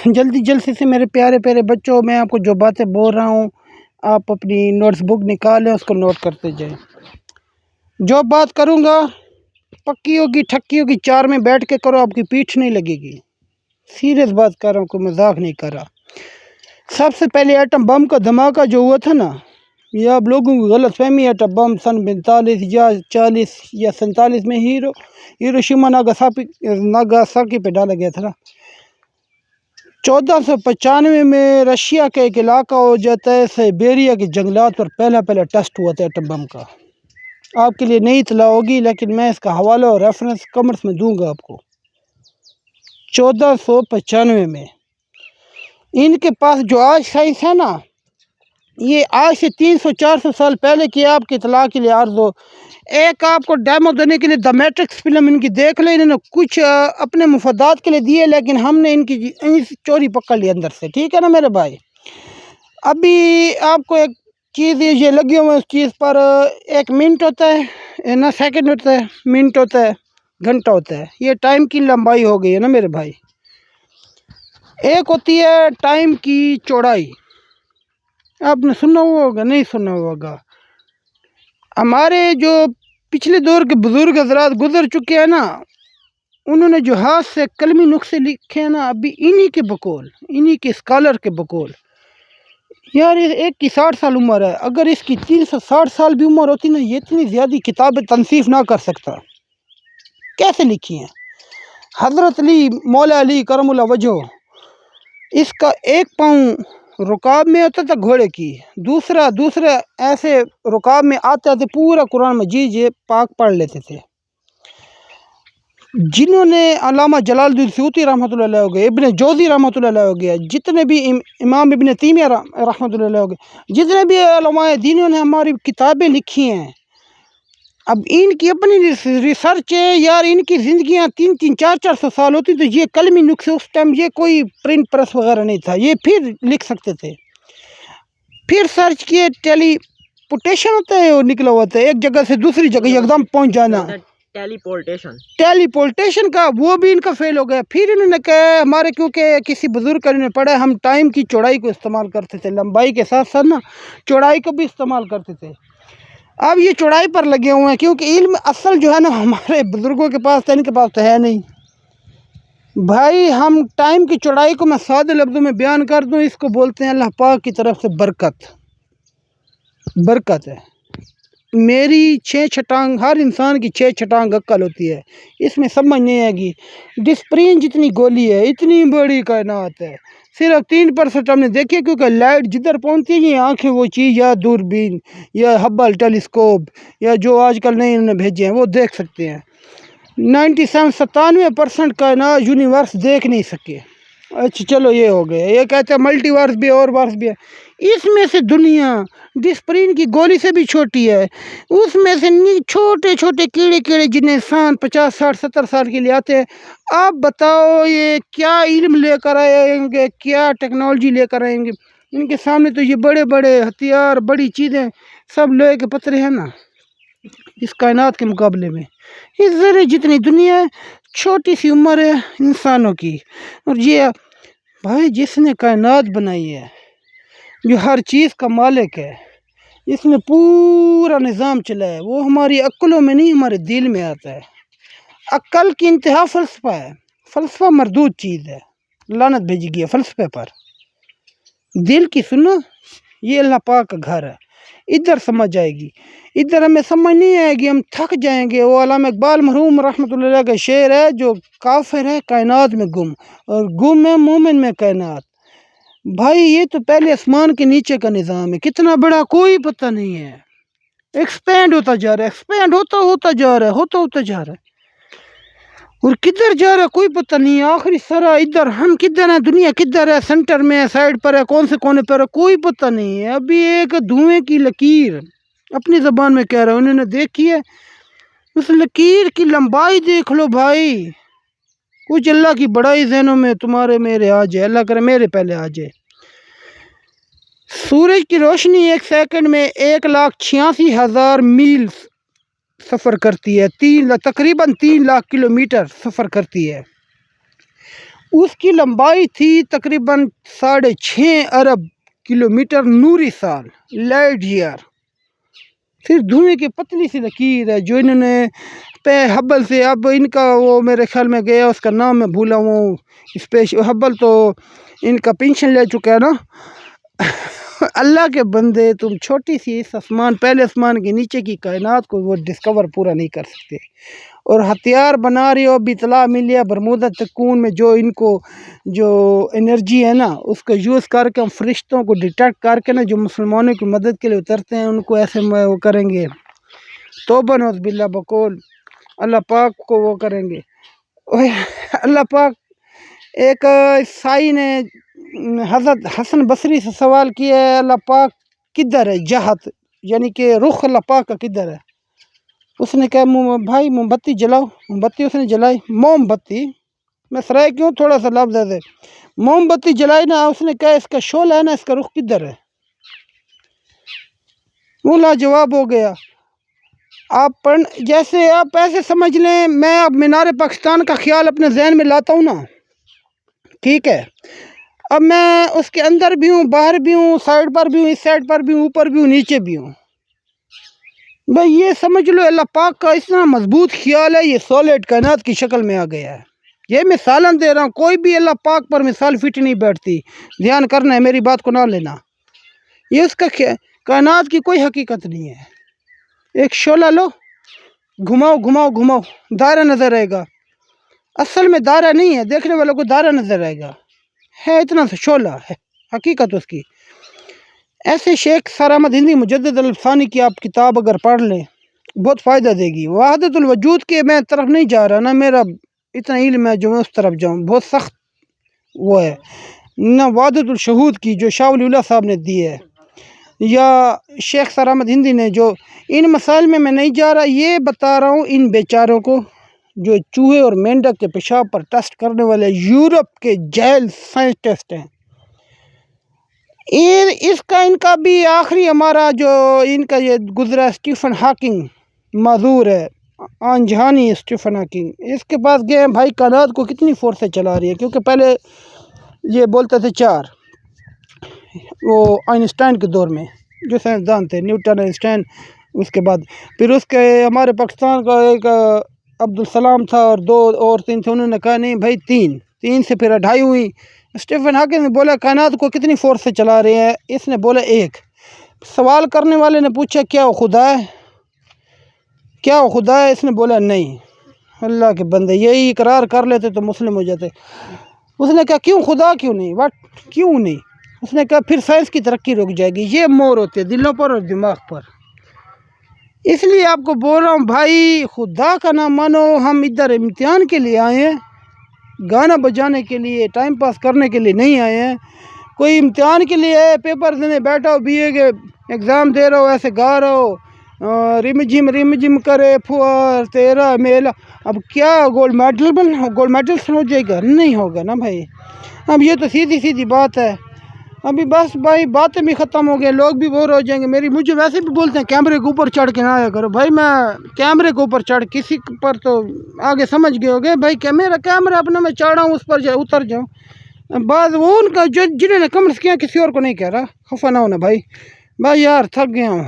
جلدی جلدی سے میرے پیارے پیارے بچوں، میں آپ کو جو باتیں بول رہا ہوں آپ اپنی نوٹس بک نکالیں، اس کو نوٹ کرتے جائیں۔ جو بات کروں گا پکی ہوگی، ٹھکی ہوگی، چار میں بیٹھ کے کرو، آپ کی پیٹھ نہیں لگے گی۔ سیریس بات کر رہا ہوں، کوئی مذاق نہیں کر رہا۔ سب سے پہلے ایٹم بم کا دھماکہ جو ہوا تھا نا، یہ آپ لوگوں کی غلط فہمی ہے۔ ایٹم بم سن 42 یا 40 یا 47 میں ہیروشیما ناگاساکی پہ ڈالا گیا تھا نا۔ 1495 میں رشیا کا ایک علاقہ ہو جاتا ہے سائبیریا کے جنگلات پر پہلا ٹیسٹ ہوا تھا ایٹم بم کا۔ آپ کے لیے نئی اطلاع ہوگی، لیکن میں اس کا حوالہ اور ریفرنس کمنٹس میں دوں گا آپ کو۔ 1495 میں ان کے پاس جو آج سائنس ہے نا، یہ آج سے 300-400 سال پہلے کی آپ کی اطلاع کے لیے عرض ہو۔ ایک آپ کو ڈیمو دینے کے لیے دا میٹرکس فلم ان کی دیکھ لیں، انہوں نے کچھ اپنے مفادات کے لیے دیے، لیکن ہم نے ان کی چوری پکڑ لی اندر سے، ٹھیک ہے نا میرے بھائی۔ ابھی آپ کو ایک چیز یہ لگی ہوئی ہے، اس چیز پر 1 منٹ ہوتا ہے نا، سیکنڈ ہوتا ہے، منٹ ہوتا ہے، گھنٹہ ہوتا ہے، یہ ٹائم کی لمبائی ہو گئی ہے نا میرے بھائی۔ ایک ہوتی ہے ٹائم کی چوڑائی، آپ نے سنا ہوا ہوگا، نہیں سنا ہوا ہوگا۔ ہمارے جو پچھلے دور کے بزرگ حضرات گزر چکے ہیں نا، انہوں نے جو ہاتھ سے قلمی نسخے لکھے ہیں نا، ابھی انہی کے بقول، انہی کے اسکالر کے بقول، یار ایک کی 60 سال عمر ہے، اگر اس کی 360 سال بھی عمر ہوتی نا، یہ اتنی زیادہ کتابیں تنصیف نہ کر سکتا۔ کیسے لکھی ہیں؟ حضرت علی، مولا علی کرم اللہ وجہہ، اس کا 1 پاؤں رکاب میں ہوتا تھا گھوڑے کی، دوسرے ایسے رکاب میں آتے تھے، پورا قرآن مجید یہ پاک پڑھ لیتے تھے۔ جنہوں نے علامہ جلال الدین سیوطی رحمۃ اللہ علیہ ہو گئے، ابن جوزی رحمۃ اللہ علیہ ہو گیا، جتنے بھی امام ابن تیمیہ رحمۃ اللہ علیہ ہو گئے، جتنے بھی علماء دینوں نے ہماری کتابیں لکھی ہیں، اب ان کی اپنی ریسرچ ہے یار، ان کی زندگیاں 300-400 سال ہوتی، تو یہ قلمی نسخے اس ٹائم یہ کوئی پرنٹ پریس وغیرہ نہیں تھا، یہ پھر لکھ سکتے تھے۔ پھر سرچ کیے، ٹیلی پوٹیشن ہوتا ہے، وہ نکلا ہوا تھا ایک جگہ سے دوسری جگہ ایک دم پہنچ جانا، ٹیلی پولٹیشن کا، وہ بھی ان کا فیل ہو گیا۔ پھر انہوں نے کہا ہمارے کیونکہ کسی بزرگ کا انہوں نے پڑھا، ہم ٹائم کی چوڑائی کو استعمال کرتے تھے، لمبائی کے ساتھ ساتھ نا چوڑائی کو بھی استعمال کرتے تھے۔ اب یہ چوڑائی پر لگے ہوئے ہیں، کیونکہ علم اصل جو ہے نا ہمارے بزرگوں کے پاس تھا، ان کے پاس تو ہے نہیں بھائی۔ ہم ٹائم کی چوڑائی کو میں سادے لفظوں میں بیان کر دوں، اس کو بولتے ہیں اللہ پاک کی طرف سے برکت ہے۔ میری 6 چھٹانگ، ہر انسان کی 6 چھٹانگ عقل ہوتی ہے، اس میں سمجھ نہیں آئے گی۔ ڈسپرین جتنی گولی ہے، اتنی بڑی کائنات ہے، صرف 3% ہم نے دیکھے، کیونکہ لائٹ جدھر پہنچتی ہے یہ آنکھیں وہ چیز، یا دوربین یا ہبل ٹیلیسکوپ یا جو آج کل نئے انہوں نے بھیجے ہیں وہ دیکھ سکتے ہیں۔ 97% کائنات یونیورس دیکھ نہیں سکے۔ اچھا چلو یہ ہو گیا، یہ کہتے ہیں ملٹی ورس بھی اور ورس بھی ہے، اس میں سے دنیا ڈسپرین کی گولی سے بھی چھوٹی ہے، اس میں سے چھوٹے چھوٹے کیڑے جنہیں انسان 50-60-70 سال کے لیے آتے ہیں۔ آپ بتاؤ یہ کیا علم لے کر آئیں گے، کیا ٹیکنالوجی لے کر آئیں گے؟ ان کے سامنے تو یہ بڑے بڑے ہتھیار، بڑی چیزیں سب لوہے کے پتھرے ہیں نا اس کائنات کے مقابلے میں۔ اس ذرے جتنی دنیا ہے، چھوٹی سی عمر ہے انسانوں کی، اور یہ بھائی جس نے کائنات بنائی ہے، جو ہر چیز کا مالک ہے، اس نے پورا نظام چلایا ہے، وہ ہماری عقلوں میں نہیں ہمارے دل میں آتا ہے۔ عقل کی انتہا فلسفہ ہے، فلسفہ مردود چیز ہے، لعنت بھیجی گئی ہے فلسفے پر۔ دل کی سنو، یہ اللہ پاک کا گھر ہے، ادھر سمجھ آئے گی، ادھر ہمیں سمجھ نہیں آئے گی، ہم تھک جائیں گے۔ وہ علامہ اقبال مرحوم رحمۃ اللہ علیہ کا شعر ہے، جو کافر ہے کائنات میں گم، اور گم ہے مومن میں کائنات۔ بھائی یہ تو پہلے آسمان کے نیچے کا نظام ہے، کتنا بڑا کوئی پتہ نہیں ہے، ایکسپینڈ ہوتا جا رہا ہے، ایکسپینڈ ہوتا جا رہا ہے، اور کدھر جا رہا ہے کوئی پتہ نہیں ہے۔ آخری سرا ادھر، ہم کدھر ہیں، دنیا کدھر ہے، سینٹر میں ہے، سائڈ پر ہے، کون سے کونے پر ہے، کوئی پتہ نہیں ہے۔ ابھی ایک دھوئیں کی لکیر اپنی زبان میں کہہ رہا ہوں، انہوں نے دیکھی ہے، اس لکیر کی لمبائی دیکھ لو بھائی، کچھ اللہ کی بڑائی ذہنوں میں تمہارے میرے آ جائے، اللہ کرے میرے پہلے آ جائے۔ سورج کی روشنی 1 سیکنڈ میں 1,86,000 میل سفر کرتی ہے، تقریباً 3 لاکھ کلومیٹر سفر کرتی ہے۔ اس کی لمبائی تھی تقریباً 6.5 ارب کلومیٹر نوری سال، لائٹ ایئر۔ پھر دھوئیں کی پتلی سی لکیر ہے جو انہوں نے پہ ہبل سے، اب ان کا وہ میرے خیال میں گیا، اس کا نام میں بھولا ہوں، ہبل تو ان کا پینشن لے چکا ہے نا۔ اللہ کے بندے، تم چھوٹی سی اس آسمان، پہلے آسمان کے نیچے کی کائنات کو وہ ڈسکور پورا نہیں کر سکتے، اور ہتھیار بنا رہی ہو۔ اب اطلاع ملی ہے برمودا تکون میں جو ان کو جو انرجی ہے نا، اس کو یوز کر کے ہم فرشتوں کو ڈیٹیکٹ کر کے نا، جو مسلمانوں کی مدد کے لیے اترتے ہیں، ان کو ایسے وہ کریں گے، توبہ نعوذ باللہ بقول اللہ پاک کو وہ کریں گے۔ اللہ پاک، ایک عیسائی نے حضرت حسن بصری سے سوال کیا ہے، اللہ پاک کدھر ہے؟ جہت یعنی کہ رخ اللہ پاک کا کدھر ہے؟ اس نے کہا بھائی موم بتی جلاؤ۔ موم بتی اس نے جلائی، موم بتی، میں سرائے کیوں تھوڑا سا لفظ ہے، موم بتی جلائی نا۔ اس نے کہا اس کا شعلہ ہے نا، اس کا رخ کدھر ہے؟ وہ لاجواب ہو گیا۔ آپ جیسے آپ ایسے سمجھ لیں، میں اب مینار پاکستان کا خیال اپنے ذہن میں لاتا ہوں نا، ٹھیک ہے، اب میں اس کے اندر بھی ہوں، باہر بھی ہوں، سائڈ پر بھی ہوں، اس سائڈ پر بھی ہوں، اوپر بھی ہوں، نیچے بھی ہوں۔ بھئی یہ سمجھ لو اللہ پاک کا اتنا مضبوط خیال ہے، یہ سالڈ کائنات کی شکل میں آ گیا ہے۔ یہ مثالیں دے رہا ہوں، کوئی بھی اللہ پاک پر مثال فٹ نہیں بیٹھتی، دھیان کرنا ہے، میری بات کو نہ لینا۔ یہ اس کا کائنات کی کوئی حقیقت نہیں ہے۔ ایک شعلہ لو، گھماؤ گھماؤ گھماؤ، دائرہ نظر آئے گا، اصل میں دائرہ نہیں ہے، دیکھنے والوں کو دائرہ نظر آئے گا، ہے اتنا سا شعلہ ہے، حقیقت اس کی۔ ایسے شیخ سر احمد ہندی مجدد الفسانی کی آپ کتاب اگر پڑھ لیں، بہت فائدہ دے گی۔ وحدت الوجود کے میں طرف نہیں جا رہا، نہ میرا اتنا علم ہے جو میں اس طرف جاؤں، بہت سخت وہ ہے، نہ وحدت الشہود کی جو شاہ ولی اللہ صاحب نے دی ہے، یا شیخ سر احمد ہندی نے، جو ان مسائل میں نہیں جا رہا۔ یہ بتا رہا ہوں ان بیچاروں کو جو چوہے اور مینڈک کے پیشاب پر ٹیسٹ کرنے والے یورپ کے جیل سائنٹسٹ ہیں۔ اس کا ان کا بھی آخری ہمارا جو ان کا یہ گزرا اسٹیفن ہاکنگ، معذور ہے، آنجہانی اسٹیفن ہاکنگ، اس کے پاس گئے ہیں، بھائی کائنات کو کتنی فورس سے چلا رہی ہے، کیونکہ پہلے یہ بولتے تھے 4، وہ آئنسٹائن کے دور میں جو سائنسدان تھے، نیوٹن، آئنسٹائن، اس کے بعد پھر اس کے ہمارے پاکستان کا ایک عبدالسلام تھا، اور 2 اور 3 تھے، انہوں نے کہا نہیں بھائی 3 سے پھر 2.5 ہوئی۔ اسٹیفن ہاکنگ نے بولا کائنات کو کتنی فورس سے چلا رہے ہیں؟ اس نے بولا 1۔ سوال کرنے والے نے پوچھا کیا وہ خدا ہے؟ کیا وہ خدا ہے؟ اس نے بولا نہیں۔ اللہ کے بندے یہی اقرار کر لیتے تو مسلم ہو جاتے۔ اس نے کہا کیوں خدا کیوں نہیں؟ کیوں نہیں؟ اس نے کہا پھر سائنس کی ترقی رک جائے گی۔ یہ مور ہوتے ہیں دلوں پر اور دماغ پر۔ اس لیے آپ کو بول رہا ہوں بھائی، خدا کا نہ مانو، ہم ادھر امتحان کے لیے آئے ہیں، گانا بجانے کے لیے، ٹائم پاس کرنے کے لیے نہیں آئے ہیں۔ کوئی امتحان کے لیے ہے، پیپر دینے بیٹھا ہو، BA کے ایگزام دے رہا ہو، ایسے گا رہا ہو، رم جم کرے پھوار تیرا میلا، اب کیا گولڈ میڈل ہو جائے گا؟ نہیں ہوگا نا بھائی۔ اب یہ تو سیدھی بات ہے۔ ابھی بس بھائی باتیں بھی ختم ہو گئے، لوگ بھی بور ہو جائیں گے۔ مجھے ویسے بھی بولتے ہیں کیمرے کے اوپر چڑھ کے نہ آیا کرو، بھائی میں کیمرے کے اوپر چڑھ کسی پر تو آگے سمجھ گئے ہوگے بھائی، میرا کیمرہ اپنا میں چڑھا ہوں، اس پر اتر جاؤں۔ بعض وہ ان کا جنہوں نے کمنٹس کیا، کسی اور کو نہیں کہہ رہا، خفا نہ ہونا بھائی یار، تھک گیا ہوں۔